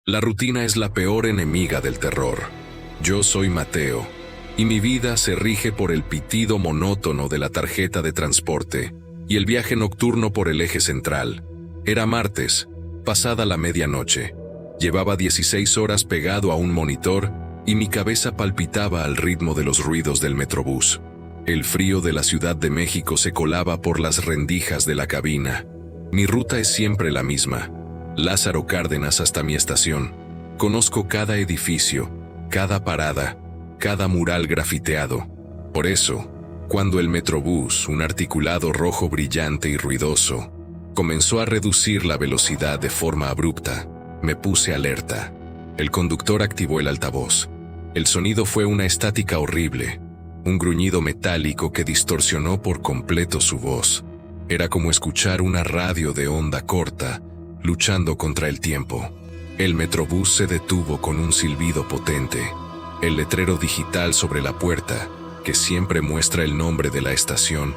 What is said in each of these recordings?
La rutina es la peor enemiga del terror. Yo soy Mateo, y mi vida se rige por el pitido monótono de la tarjeta de transporte y el viaje nocturno por el eje central. Era martes, pasada la medianoche. Llevaba 16 horas pegado a un monitor y mi cabeza palpitaba al ritmo de los ruidos del Metrobús. El frío de la Ciudad de México se colaba por las rendijas de la cabina. Mi ruta es siempre la misma: Lázaro Cárdenas hasta mi estación. Conozco cada edificio, cada parada, cada mural grafiteado. Por eso, cuando el Metrobús, un articulado rojo brillante y ruidoso, comenzó a reducir la velocidad de forma abrupta, me puse alerta. El conductor activó el altavoz. El sonido fue una estática horrible, un gruñido metálico que distorsionó por completo su voz. Era como escuchar una radio de onda corta, luchando contra el tiempo. El Metrobús se detuvo con un silbido potente. El letrero digital sobre la puerta, que siempre muestra el nombre de la estación,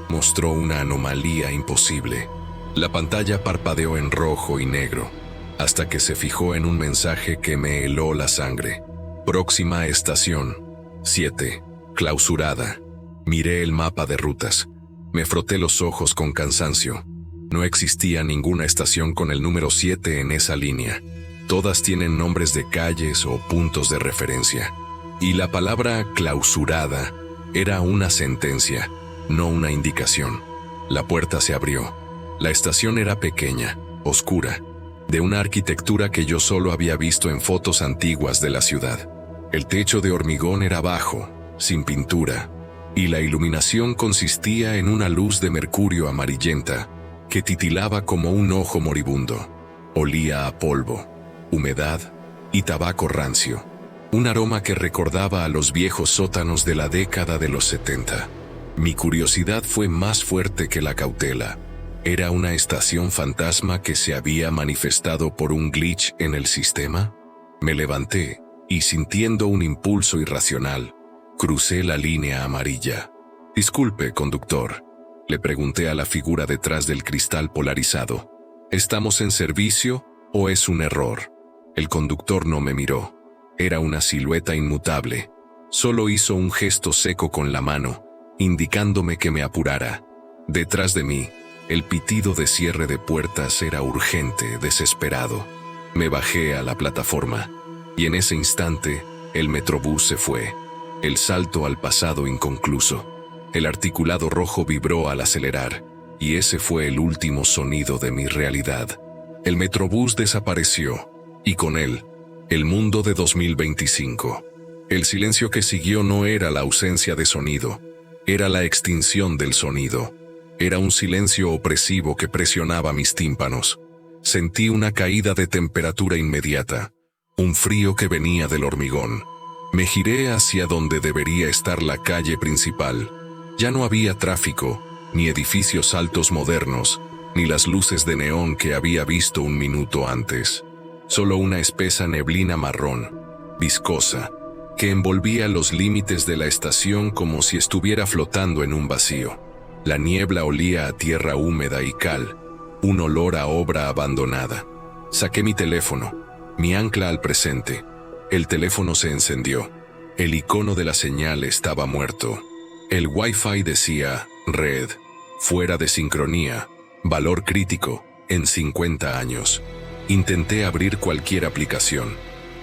mostró una anomalía imposible. La pantalla parpadeó en rojo y negro, hasta que se fijó en un mensaje que me heló la sangre. Próxima estación, 7, clausurada. Miré el mapa de rutas. Me froté los ojos con cansancio. No existía ninguna estación con el número 7 en esa línea. Todas tienen nombres de calles o puntos de referencia. Y la palabra clausurada era una sentencia, no una indicación. La puerta se abrió. La estación era pequeña, oscura, de una arquitectura que yo solo había visto en fotos antiguas de la ciudad. El techo de hormigón era bajo, sin pintura, y la iluminación consistía en una luz de mercurio amarillenta que titilaba como un ojo moribundo. Olía a polvo, humedad y tabaco rancio, un aroma que recordaba a los viejos sótanos de la década de los 70. Mi curiosidad fue más fuerte que la cautela. ¿Era una estación fantasma que se había manifestado por un glitch en el sistema? Me levanté y, sintiendo un impulso irracional, crucé la línea amarilla. «Disculpe, conductor», le pregunté a la figura detrás del cristal polarizado. ¿Estamos en servicio o es un error? El conductor no me miró. Era una silueta inmutable. Solo hizo un gesto seco con la mano, indicándome que me apurara. Detrás de mí, el pitido de cierre de puertas era urgente, desesperado. Me bajé a la plataforma, y en ese instante, el Metrobús se fue. El salto al pasado inconcluso. El articulado rojo vibró al acelerar, y ese fue el último sonido de mi realidad. El Metrobús desapareció, y con él, el mundo de 2025. El silencio que siguió no era la ausencia de sonido, era la extinción del sonido. Era un silencio opresivo que presionaba mis tímpanos. Sentí una caída de temperatura inmediata, un frío que venía del hormigón. Me giré hacia donde debería estar la calle principal. Ya no había tráfico, ni edificios altos modernos, ni las luces de neón que había visto un minuto antes. Solo una espesa neblina marrón, viscosa, que envolvía los límites de la estación como si estuviera flotando en un vacío. La niebla olía a tierra húmeda y cal, un olor a obra abandonada. Saqué mi teléfono, mi ancla al presente. El teléfono se encendió. El icono de la señal estaba muerto. El Wi-Fi decía, red, fuera de sincronía, valor crítico, en 50 años. Intenté abrir cualquier aplicación.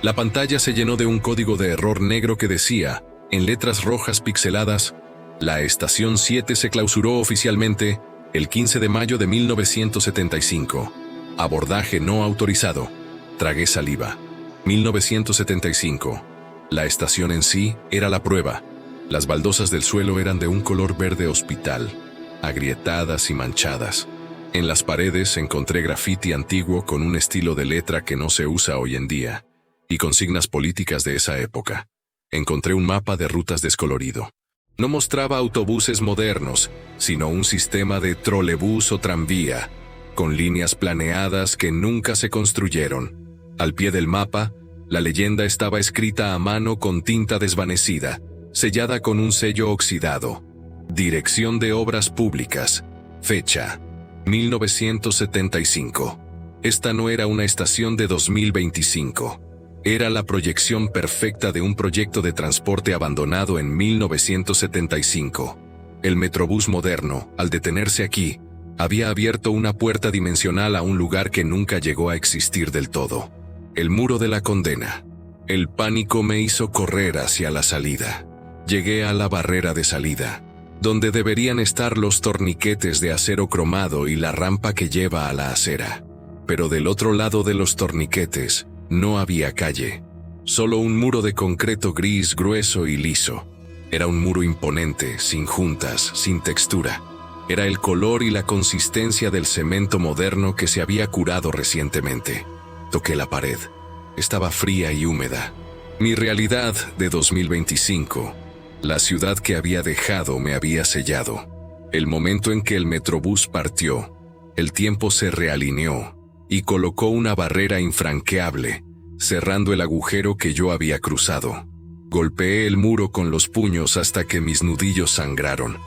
La pantalla se llenó de un código de error negro que decía, en letras rojas pixeladas, la estación 7 se clausuró oficialmente el 15 de mayo de 1975. Abordaje no autorizado. Tragué saliva. 1975. La estación en sí era la prueba. Las baldosas del suelo eran de un color verde hospital, agrietadas y manchadas. En las paredes encontré grafiti antiguo con un estilo de letra que no se usa hoy en día, y consignas políticas de esa época. Encontré un mapa de rutas descolorido. No mostraba autobuses modernos, sino un sistema de trolebús o tranvía, con líneas planeadas que nunca se construyeron. Al pie del mapa, la leyenda estaba escrita a mano con tinta desvanecida, sellada con un sello oxidado. Dirección de Obras Públicas. Fecha: 1975. Esta no era una estación de 2025. Era la proyección perfecta de un proyecto de transporte abandonado en 1975. El Metrobús moderno, al detenerse aquí, había abierto una puerta dimensional a un lugar que nunca llegó a existir del todo. El muro de la condena. El pánico me hizo correr hacia la salida. Llegué a la barrera de salida, donde deberían estar los torniquetes de acero cromado y la rampa que lleva a la acera. Pero del otro lado de los torniquetes, no había calle. Solo un muro de concreto gris grueso y liso. Era un muro imponente, sin juntas, sin textura. Era el color y la consistencia del cemento moderno que se había curado recientemente. Toqué la pared. Estaba fría y húmeda. Mi realidad de 2025. La ciudad que había dejado me había sellado. El momento en que el Metrobús partió, el tiempo se realineó y colocó una barrera infranqueable, cerrando el agujero que yo había cruzado. Golpeé el muro con los puños hasta que mis nudillos sangraron.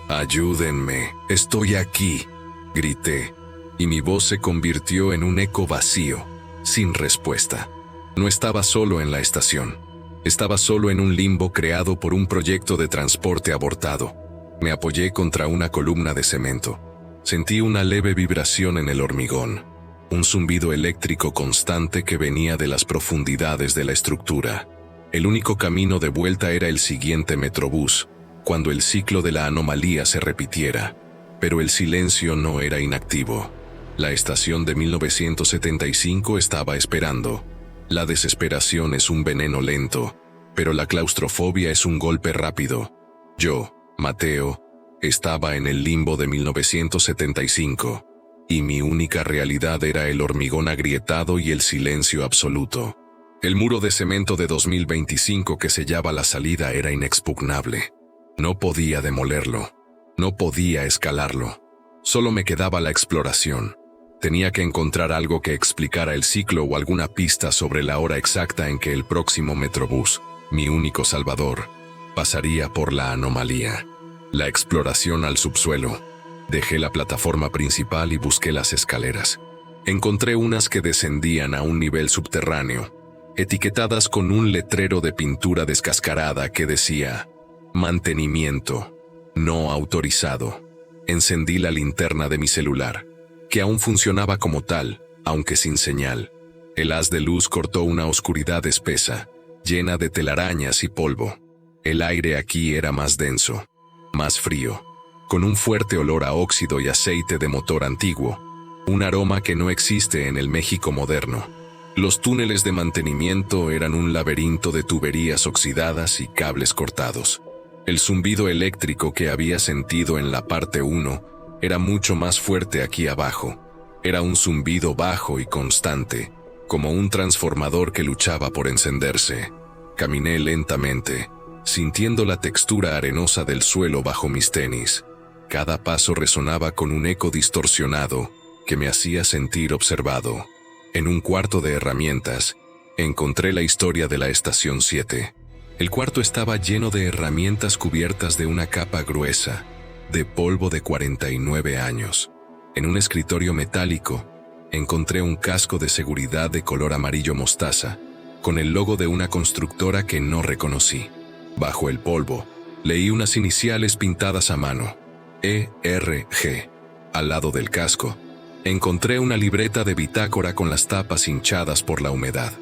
«Ayúdenme, estoy aquí», grité, y mi voz se convirtió en un eco vacío, sin respuesta. No estaba solo en la estación. Estaba solo en un limbo creado por un proyecto de transporte abortado. Me apoyé contra una columna de cemento. Sentí una leve vibración en el hormigón, un zumbido eléctrico constante que venía de las profundidades de la estructura. El único camino de vuelta era el siguiente Metrobús, cuando el ciclo de la anomalía se repitiera. Pero el silencio no era inactivo. La estación de 1975 estaba esperando. La desesperación es un veneno lento, pero la claustrofobia es un golpe rápido. Yo, Mateo, estaba en el limbo de 1975, y mi única realidad era el hormigón agrietado y el silencio absoluto. El muro de cemento de 2025 que sellaba la salida era inexpugnable. No podía demolerlo. No podía escalarlo. Solo me quedaba la exploración. Tenía que encontrar algo que explicara el ciclo o alguna pista sobre la hora exacta en que el próximo Metrobús, mi único salvador, pasaría por la anomalía. La exploración al subsuelo. Dejé la plataforma principal y busqué las escaleras. Encontré unas que descendían a un nivel subterráneo, etiquetadas con un letrero de pintura descascarada que decía: «Mantenimiento, no autorizado». Encendí la linterna de mi celular, que aún funcionaba como tal, aunque sin señal. El haz de luz cortó una oscuridad espesa, llena de telarañas y polvo. El aire aquí era más denso, más frío, con un fuerte olor a óxido y aceite de motor antiguo, un aroma que no existe en el México moderno. Los túneles de mantenimiento eran un laberinto de tuberías oxidadas y cables cortados. El zumbido eléctrico que había sentido en la parte 1 era mucho más fuerte aquí abajo. Era un zumbido bajo y constante, como un transformador que luchaba por encenderse. Caminé lentamente, sintiendo la textura arenosa del suelo bajo mis tenis. Cada paso resonaba con un eco distorsionado que me hacía sentir observado. En un cuarto de herramientas, encontré la historia de la estación 7. El cuarto estaba lleno de herramientas cubiertas de una capa gruesa, de polvo de 49 años. En un escritorio metálico, encontré un casco de seguridad de color amarillo mostaza, con el logo de una constructora que no reconocí. Bajo el polvo, leí unas iniciales pintadas a mano: ERG. Al lado del casco, encontré una libreta de bitácora con las tapas hinchadas por la humedad.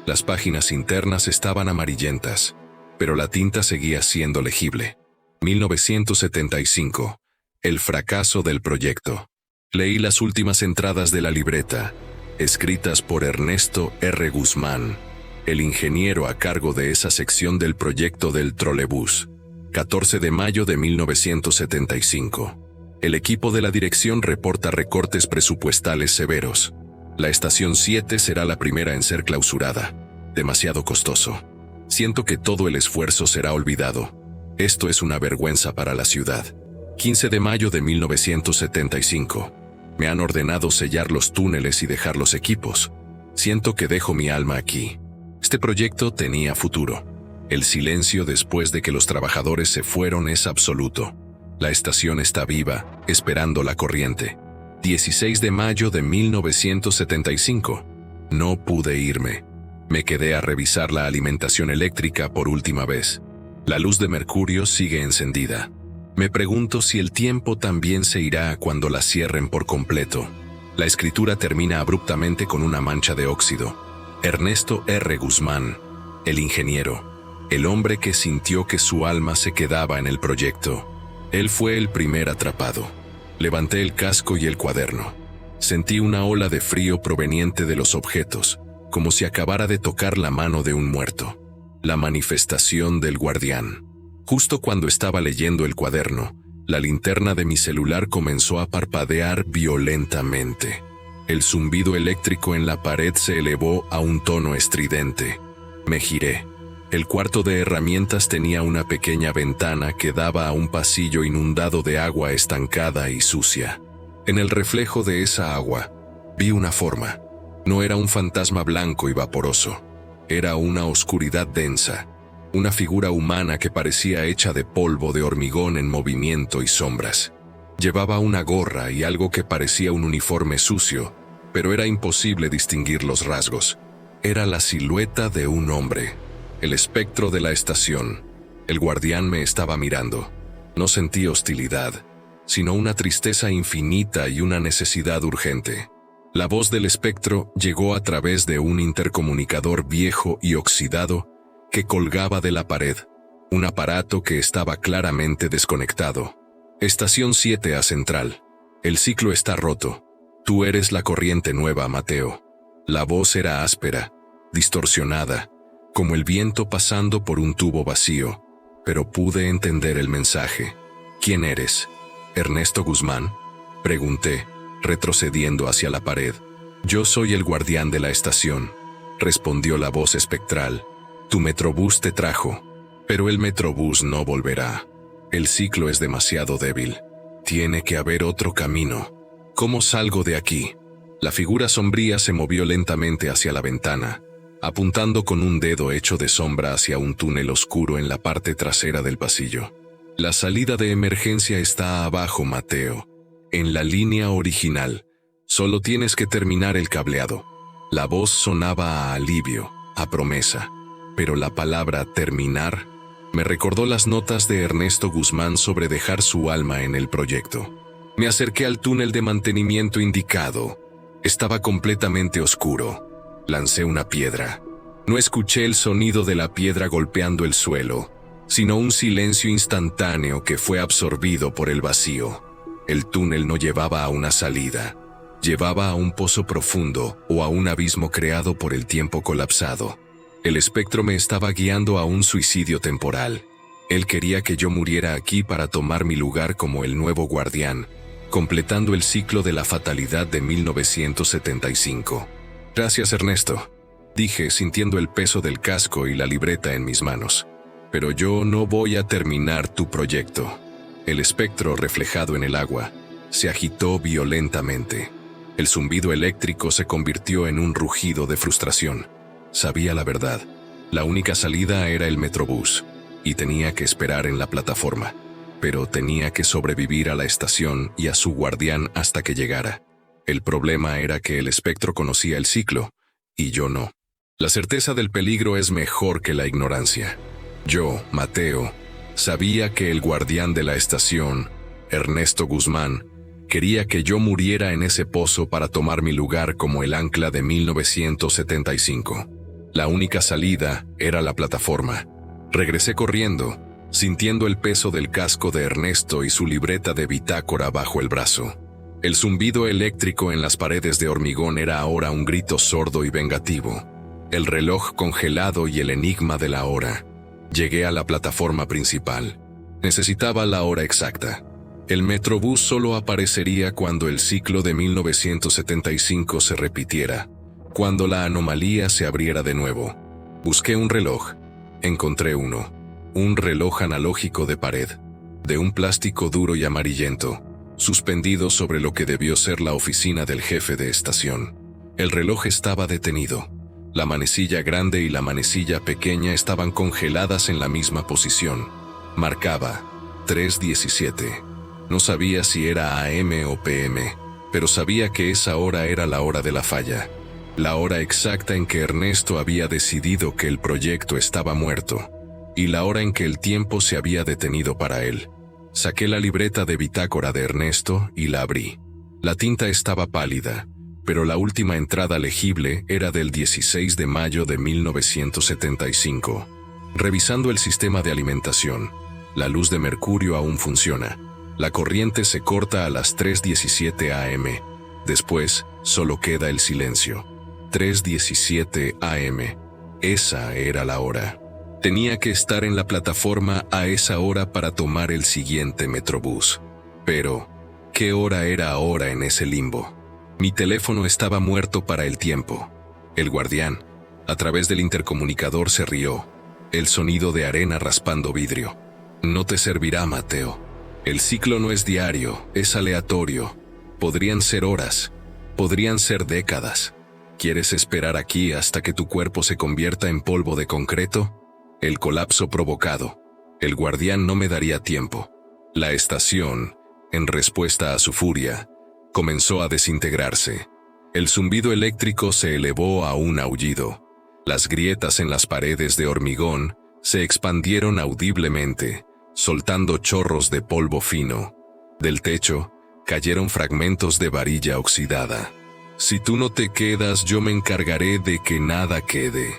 Las páginas internas estaban amarillentas, pero la tinta seguía siendo legible. 1975. El fracaso del proyecto. Leí las últimas entradas de la libreta, escritas por Ernesto R. Guzmán, el ingeniero a cargo de esa sección del proyecto del trolebús. 14 de mayo de 1975. El equipo de la dirección reporta recortes presupuestales severos. La estación 7 será la primera en ser clausurada. Demasiado costoso. Siento que todo el esfuerzo será olvidado. Esto es una vergüenza para la ciudad. 15 de mayo de 1975. Me han ordenado sellar los túneles y dejar los equipos. Siento que dejo mi alma aquí. Este proyecto tenía futuro. El silencio después de que los trabajadores se fueron es absoluto. La estación está viva, esperando la corriente. 16 de mayo de 1975. No pude irme. Me quedé a revisar la alimentación eléctrica por última vez. La luz de mercurio sigue encendida. Me pregunto si el tiempo también se irá cuando la cierren por completo. La escritura termina abruptamente con una mancha de óxido. Ernesto R. Guzmán, el ingeniero, el hombre que sintió que su alma se quedaba en el proyecto. Él fue el primer atrapado. Levanté el casco y el cuaderno. Sentí una ola de frío proveniente de los objetos, como si acabara de tocar la mano de un muerto. La manifestación del guardián. Justo cuando estaba leyendo el cuaderno, la linterna de mi celular comenzó a parpadear violentamente. El zumbido eléctrico en la pared se elevó a un tono estridente. Me giré. El cuarto de herramientas tenía una pequeña ventana que daba a un pasillo inundado de agua estancada y sucia. En el reflejo de esa agua, vi una forma. No era un fantasma blanco y vaporoso. Era una oscuridad densa. Una figura humana que parecía hecha de polvo de hormigón en movimiento y sombras. Llevaba una gorra y algo que parecía un uniforme sucio, pero era imposible distinguir los rasgos. Era la silueta de un hombre, el espectro de la estación. El guardián me estaba mirando. No sentí hostilidad, sino una tristeza infinita y una necesidad urgente. La voz del espectro llegó a través de un intercomunicador viejo y oxidado que colgaba de la pared, un aparato que estaba claramente desconectado. Estación 7 a Central. El ciclo está roto. Tú eres la corriente nueva, Mateo. La voz era áspera, distorsionada, como el viento pasando por un tubo vacío, pero pude entender el mensaje. ¿Quién eres? ¿Ernesto Guzmán? Pregunté, retrocediendo hacia la pared. Yo soy el guardián de la estación, respondió la voz espectral. Tu Metrobús te trajo, pero el Metrobús no volverá. El ciclo es demasiado débil. Tiene que haber otro camino. ¿Cómo salgo de aquí? La figura sombría se movió lentamente hacia la ventana, apuntando con un dedo hecho de sombra hacia un túnel oscuro en la parte trasera del pasillo. La salida de emergencia está abajo, Mateo. En la línea original. Solo tienes que terminar el cableado. La voz sonaba a alivio, a promesa. Pero la palabra terminar me recordó las notas de Ernesto Guzmán sobre dejar su alma en el proyecto. Me acerqué al túnel de mantenimiento indicado. Estaba completamente oscuro. Lancé una piedra. No escuché el sonido de la piedra golpeando el suelo, sino un silencio instantáneo que fue absorbido por el vacío. El túnel no llevaba a una salida. Llevaba a un pozo profundo o a un abismo creado por el tiempo colapsado. El espectro me estaba guiando a un suicidio temporal. Él quería que yo muriera aquí para tomar mi lugar como el nuevo guardián, completando el ciclo de la fatalidad de 1975. Gracias, Ernesto, dije sintiendo el peso del casco y la libreta en mis manos. Pero yo no voy a terminar tu proyecto. El espectro reflejado en el agua se agitó violentamente. El zumbido eléctrico se convirtió en un rugido de frustración. Sabía la verdad. La única salida era el Metrobús, y tenía que esperar en la plataforma. Pero tenía que sobrevivir a la estación y a su guardián hasta que llegara. El problema era que el espectro conocía el ciclo, y yo no. La certeza del peligro es mejor que la ignorancia. Yo, Mateo, sabía que el guardián de la estación, Ernesto Guzmán, quería que yo muriera en ese pozo para tomar mi lugar como el ancla de 1975. La única salida era la plataforma. Regresé corriendo, sintiendo el peso del casco de Ernesto y su libreta de bitácora bajo el brazo. El zumbido eléctrico en las paredes de hormigón era ahora un grito sordo y vengativo. El reloj congelado y el enigma de la hora. Llegué a la plataforma principal. Necesitaba la hora exacta. El Metrobús solo aparecería cuando el ciclo de 1975 se repitiera, cuando la anomalía se abriera de nuevo. Busqué un reloj. Encontré uno. Un reloj analógico de pared, de un plástico duro y amarillento, suspendido sobre lo que debió ser la oficina del jefe de estación. El reloj estaba detenido. La manecilla grande y la manecilla pequeña estaban congeladas en la misma posición. Marcaba 3:17. No sabía si era AM o PM, pero sabía que esa hora era la hora de la falla, la hora exacta en que Ernesto había decidido que el proyecto estaba muerto, y la hora en que el tiempo se había detenido para él. Saqué la libreta de bitácora de Ernesto y la abrí. La tinta estaba pálida, pero la última entrada legible era del 16 de mayo de 1975. Revisando el sistema de alimentación, la luz de mercurio aún funciona. La corriente se corta a las 3:17 am. Después, solo queda el silencio. 3:17 am. Esa era la hora. Tenía que estar en la plataforma a esa hora para tomar el siguiente Metrobús. Pero, ¿qué hora era ahora en ese limbo? Mi teléfono estaba muerto para el tiempo. El guardián, a través del intercomunicador, se rió. El sonido de arena raspando vidrio. No te servirá, Mateo. El ciclo no es diario, es aleatorio. Podrían ser horas, podrían ser décadas. ¿Quieres esperar aquí hasta que tu cuerpo se convierta en polvo de concreto? El colapso provocado. El guardián no me daría tiempo. La estación, en respuesta a su furia, comenzó a desintegrarse. El zumbido eléctrico se elevó a un aullido. Las grietas en las paredes de hormigón se expandieron audiblemente, soltando chorros de polvo fino. Del techo cayeron fragmentos de varilla oxidada. «Si tú no te quedas, yo me encargaré de que nada quede»,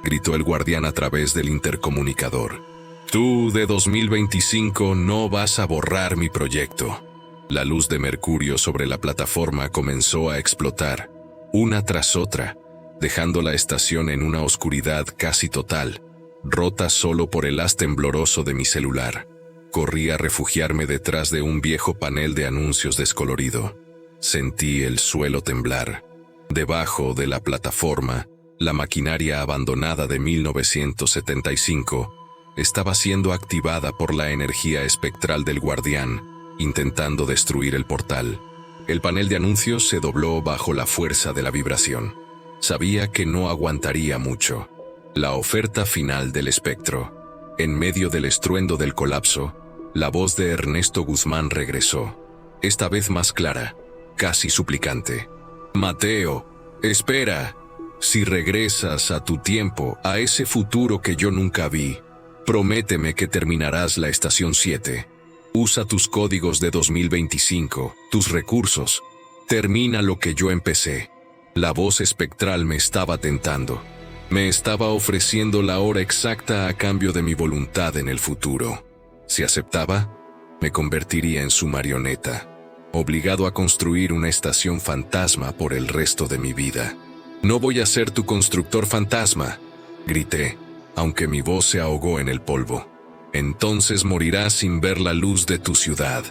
gritó el guardián a través del intercomunicador. «Tú de 2025 no vas a borrar mi proyecto». La luz de mercurio sobre la plataforma comenzó a explotar, una tras otra, dejando la estación en una oscuridad casi total, rota solo por el haz tembloroso de mi celular. Corrí a refugiarme detrás de un viejo panel de anuncios descolorido. Sentí el suelo temblar. Debajo de la plataforma, la maquinaria abandonada de 1975 estaba siendo activada por la energía espectral del guardián, intentando destruir el portal. El panel de anuncios se dobló bajo la fuerza de la vibración. Sabía que no aguantaría mucho. La oferta final del espectro. En medio del estruendo del colapso, la voz de Ernesto Guzmán regresó. Esta vez más clara, casi suplicante. «Mateo, espera. Si regresas a tu tiempo, a ese futuro que yo nunca vi, prométeme que terminarás la estación 7. Usa tus códigos de 2025, tus recursos. Termina lo que yo empecé». La voz espectral me estaba tentando. Me estaba ofreciendo la hora exacta a cambio de mi voluntad en el futuro. Si aceptaba, me convertiría en su marioneta, obligado a construir una estación fantasma por el resto de mi vida. «No voy a ser tu constructor fantasma», grité, aunque mi voz se ahogó en el polvo. «Entonces morirás sin ver la luz de tu ciudad»,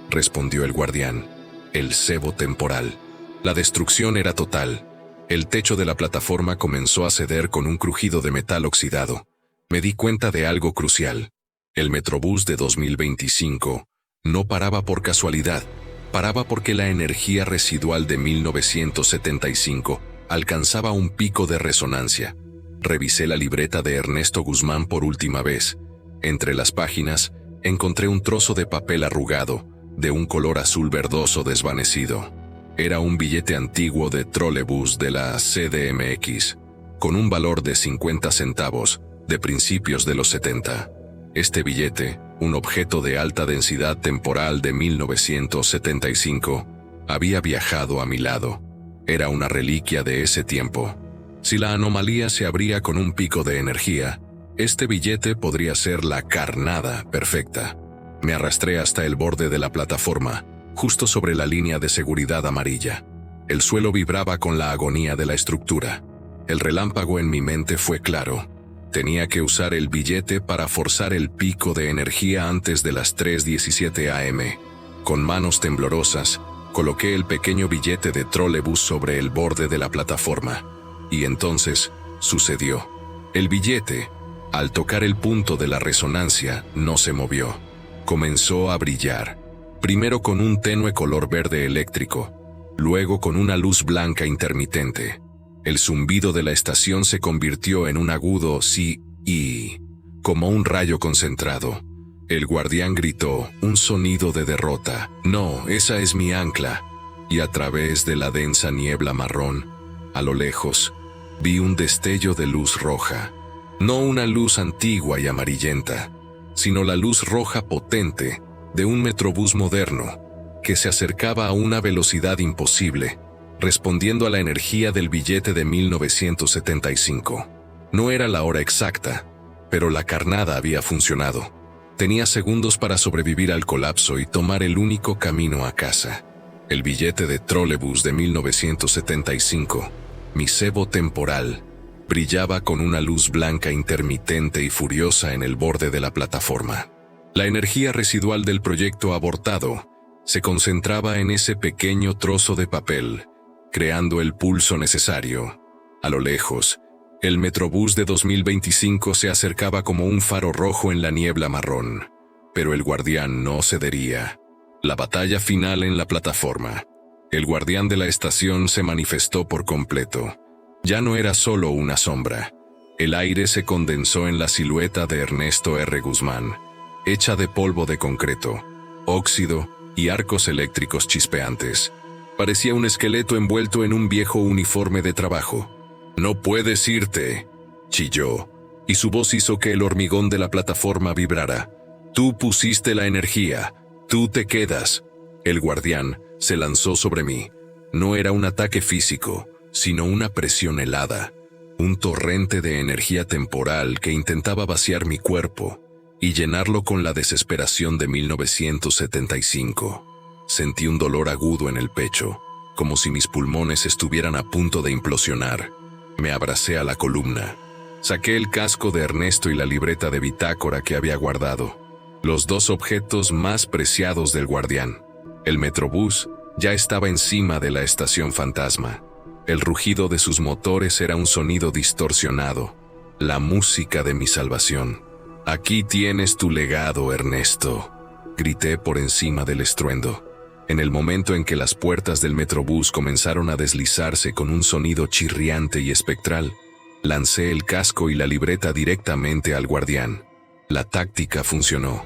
respondió el guardián. El cebo temporal. La destrucción era total. El techo de la plataforma comenzó a ceder con un crujido de metal oxidado. Me di cuenta de algo crucial. El Metrobús de 2025 no paraba por casualidad, paraba porque la energía residual de 1975 alcanzaba un pico de resonancia. Revisé la libreta de Ernesto Guzmán por última vez. Entre las páginas, encontré un trozo de papel arrugado, de un color azul verdoso desvanecido. Era un billete antiguo de trolebús de la CDMX, con un valor de 50 centavos, de principios de los 70. Este billete, un objeto de alta densidad temporal de 1975, había viajado a mi lado. Era una reliquia de ese tiempo. Si la anomalía se abría con un pico de energía, este billete podría ser la carnada perfecta. Me arrastré hasta el borde de la plataforma, justo sobre la línea de seguridad amarilla. El suelo vibraba con la agonía de la estructura. El relámpago en mi mente fue claro. Tenía que usar el billete para forzar el pico de energía antes de las 3:17 am. Con manos temblorosas, coloqué el pequeño billete de trolebús sobre el borde de la plataforma. Y entonces, sucedió. El billete, al tocar el punto de la resonancia, no se movió. Comenzó a brillar. Primero con un tenue color verde eléctrico, luego con una luz blanca intermitente. El zumbido de la estación se convirtió en un agudo sí y, como un rayo concentrado. El guardián gritó, un sonido de derrota. «No, esa es mi ancla». y a través de la densa niebla marrón, a lo lejos, vi un destello de luz roja. No una luz antigua y amarillenta, sino la luz roja potente de un metrobús moderno que se acercaba a una velocidad imposible, respondiendo a la energía del billete de 1975. No era la hora exacta, pero la carnada había funcionado. Tenía segundos para sobrevivir al colapso y tomar el único camino a casa. El billete de trolebús de 1975, mi cebo temporal, brillaba con una luz blanca intermitente y furiosa en el borde de la plataforma. La energía residual del proyecto abortado se concentraba en ese pequeño trozo de papel, creando el pulso necesario. A lo lejos, el Metrobús de 2025 se acercaba como un faro rojo en la niebla marrón, pero el guardián no cedería. La batalla final en la plataforma. El guardián de la estación se manifestó por completo. Ya no era solo una sombra. El aire se condensó en la silueta de Ernesto R. Guzmán, hecha de polvo de concreto, óxido y arcos eléctricos chispeantes. Parecía un esqueleto envuelto en un viejo uniforme de trabajo. «No puedes irte», chilló, y su voz hizo que el hormigón de la plataforma vibrara. «Tú pusiste la energía, tú te quedas». El guardián se lanzó sobre mí. No era un ataque físico, sino una presión helada, un torrente de energía temporal que intentaba vaciar mi cuerpo y llenarlo con la desesperación de 1975. Sentí un dolor agudo en el pecho, como si mis pulmones estuvieran a punto de implosionar. Me abracé a la columna. Saqué el casco de Ernesto y la libreta de bitácora que había guardado, los dos objetos más preciados del guardián. El Metrobús ya estaba encima de la estación fantasma. El rugido de sus motores era un sonido distorsionado, la música de mi salvación. «Aquí tienes tu legado, Ernesto», grité por encima del estruendo. En el momento en que las puertas del Metrobús comenzaron a deslizarse con un sonido chirriante y espectral, lancé el casco y la libreta directamente al guardián. La táctica funcionó.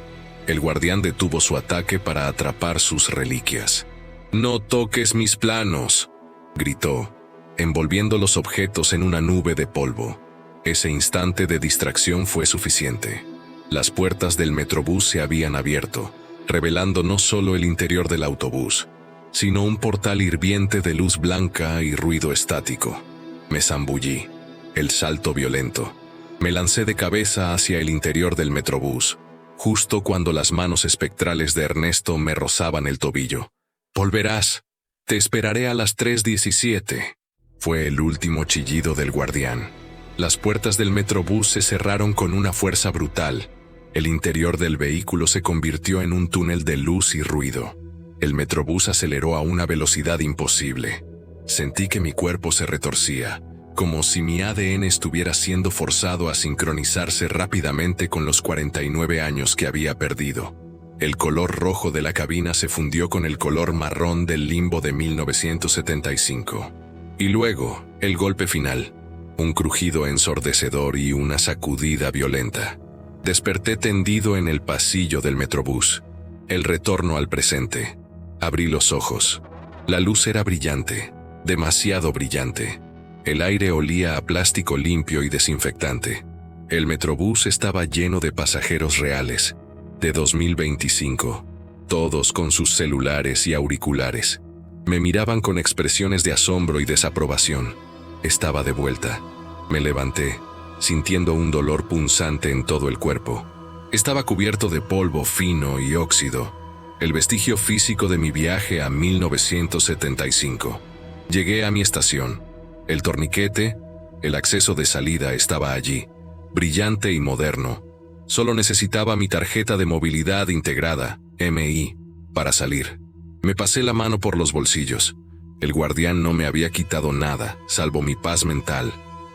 El guardián detuvo su ataque para atrapar sus reliquias. «No toques mis planos», gritó, envolviendo los objetos en una nube de polvo. Ese instante de distracción fue suficiente. Las puertas del Metrobús se habían abierto, revelando no solo el interior del autobús, sino un portal hirviente de luz blanca y ruido estático. Me zambullí. El salto violento. Me lancé de cabeza hacia el interior del Metrobús, justo cuando las manos espectrales de Ernesto me rozaban el tobillo. «Volverás. Te esperaré a las 3:17. Fue el último chillido del guardián. Las puertas del Metrobús se cerraron con una fuerza brutal. El interior del vehículo se convirtió en un túnel de luz y ruido. El Metrobús aceleró a una velocidad imposible. Sentí que mi cuerpo se retorcía, como si mi ADN estuviera siendo forzado a sincronizarse rápidamente con los 49 años que había perdido. El color rojo de la cabina se fundió con el color marrón del limbo de 1975. Y luego, el golpe final. Un crujido ensordecedor y una sacudida violenta. Desperté tendido en el pasillo del Metrobús. El retorno al presente. Abrí los ojos. La luz era brillante, demasiado brillante. El aire olía a plástico limpio y desinfectante. El Metrobús estaba lleno de pasajeros reales, de 2025, todos con sus celulares y auriculares. Me miraban con expresiones de asombro y desaprobación. Estaba de vuelta. Me levanté, sintiendo un dolor punzante en todo el cuerpo. Estaba cubierto de polvo fino y óxido, el vestigio físico de mi viaje a 1975. Llegué a mi estación. El torniquete, el acceso de salida estaba allí, brillante y moderno. Solo necesitaba mi tarjeta de movilidad integrada, MI, para salir. Me pasé la mano por los bolsillos. El guardián no me había quitado nada, salvo mi paz mental.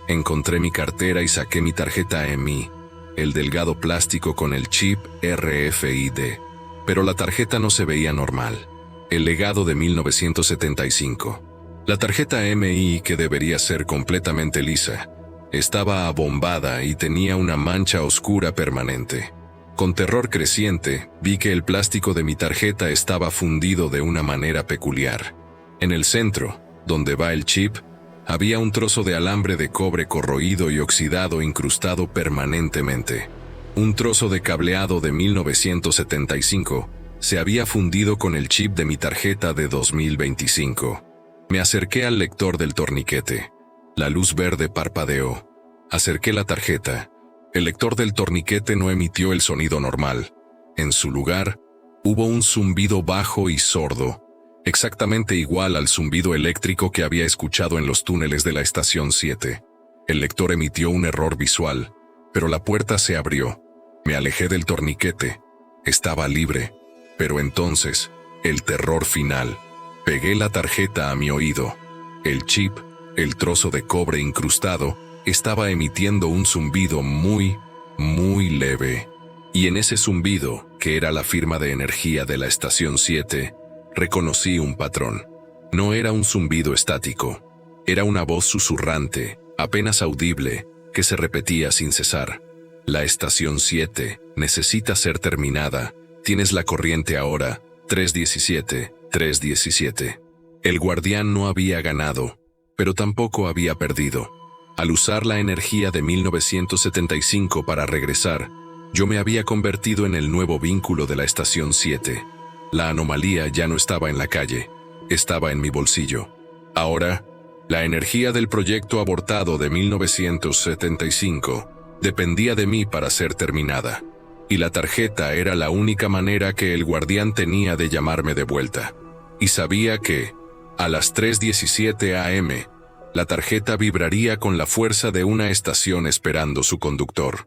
Encontré mi cartera y saqué mi tarjeta MI, el delgado plástico con el chip RFID. Pero la tarjeta no se veía normal. El legado de 1975. La tarjeta MI, que debería ser completamente lisa, estaba abombada y tenía una mancha oscura permanente. Con terror creciente, vi que el plástico de mi tarjeta estaba fundido de una manera peculiar. En el centro, donde va el chip, había un trozo de alambre de cobre corroído y oxidado incrustado permanentemente. Un trozo de cableado de 1975 se había fundido con el chip de mi tarjeta de 2025. Me acerqué al lector del torniquete. La luz verde parpadeó. Acerqué la tarjeta. El lector del torniquete no emitió el sonido normal. En su lugar, hubo un zumbido bajo y sordo, exactamente igual al zumbido eléctrico que había escuchado en los túneles de la estación 7. El lector emitió un error visual, pero la puerta se abrió. Me alejé del torniquete. Estaba libre. Pero entonces, el terror final. Pegué la tarjeta a mi oído. El chip, el trozo de cobre incrustado, estaba emitiendo un zumbido muy, muy leve. Y en ese zumbido, que era la firma de energía de la estación 7, reconocí un patrón. No era un zumbido estático. Era una voz susurrante, apenas audible, que se repetía sin cesar. La estación 7 necesita ser terminada. Tienes la corriente ahora, 317, 317. El guardián no había ganado, pero tampoco había perdido. Al usar la energía de 1975 para regresar, yo me había convertido en el nuevo vínculo de la estación 7. La anomalía ya no estaba en la calle, estaba en mi bolsillo. Ahora, la energía del proyecto abortado de 1975 dependía de mí para ser terminada. Y la tarjeta era la única manera que el guardián tenía de llamarme de vuelta. Y sabía que, a las 3:17 a.m., la tarjeta vibraría con la fuerza de una estación esperando su conductor.